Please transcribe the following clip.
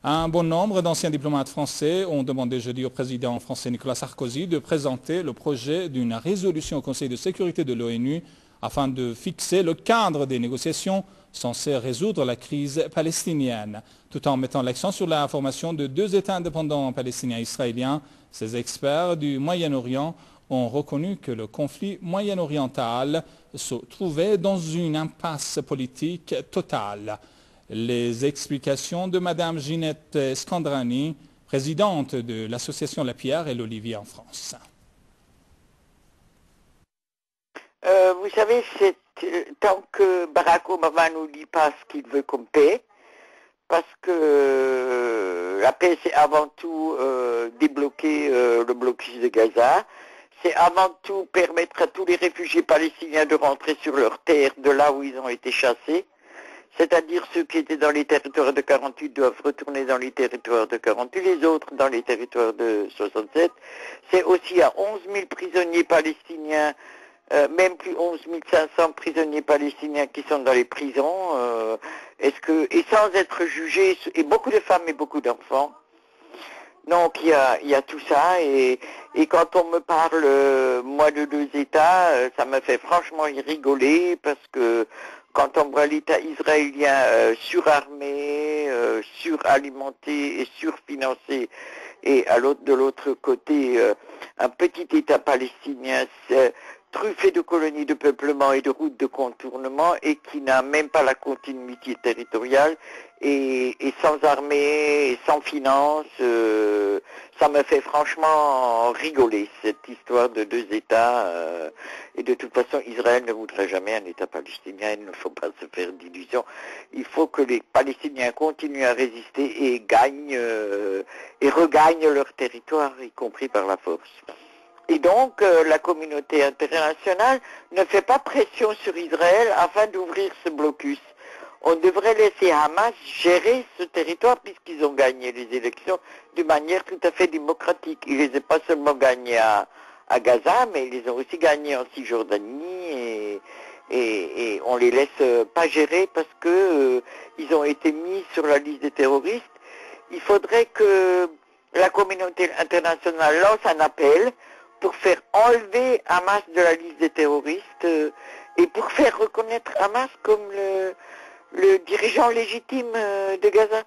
Un bon nombre d'anciens diplomates français ont demandé jeudi au président français Nicolas Sarkozy de présenter le projet d'une résolution au Conseil de sécurité de l'ONU afin de fixer le cadre des négociations censées résoudre la crise palestinienne. Tout en mettant l'accent sur la formation de deux États indépendants palestiniens et israéliens, ces experts du Moyen-Orient ont reconnu que le conflit moyen-oriental se trouvait dans une impasse politique totale. Les explications de Mme Ginette Scandrani, présidente de l'association La Pierre et l'Olivier en France. Vous savez, tant que Barack Obama ne nous dit pas ce qu'il veut comme paix, parce que la paix c'est avant tout débloquer le blocus de Gaza, c'est avant tout permettre à tous les réfugiés palestiniens de rentrer sur leur terre de là où ils ont été chassés, c'est-à-dire ceux qui étaient dans les territoires de 48 doivent retourner dans les territoires de 48, les autres dans les territoires de 67. C'est aussi à 11 000 prisonniers palestiniens, même plus 11 500 prisonniers palestiniens qui sont dans les prisons, et sans être jugés, et beaucoup de femmes et beaucoup d'enfants. Donc il y a tout ça, et quand on me parle, moi, de deux États, ça me fait franchement rigoler, parce que quand on voit l'État israélien surarmé, suralimenté et surfinancé, et de l'autre côté, un petit État palestinien truffé de colonies de peuplement et de routes de contournement, et qui n'a même pas la continuité territoriale, et sans armée, et sans finance, ça me fait franchement rigoler, cette histoire de deux États, et de toute façon, Israël ne voudrait jamais un État palestinien, il ne faut pas se faire d'illusions. Il faut que les Palestiniens continuent à résister et gagnent, et regagnent leur territoire, y compris par la force. Et donc, la communauté internationale ne fait pas pression sur Israël afin d'ouvrir ce blocus. On devrait laisser Hamas gérer ce territoire puisqu'ils ont gagné les élections d'une manière tout à fait démocratique. Ils les ont pas seulement gagnés à Gaza, mais ils les ont aussi gagnés en Cisjordanie, et on les laisse pas gérer parce que ils ont été mis sur la liste des terroristes. Il faudrait que la communauté internationale lance un appel pour faire enlever Hamas de la liste des terroristes, et pour faire reconnaître Hamas comme le dirigeant légitime de Gaza.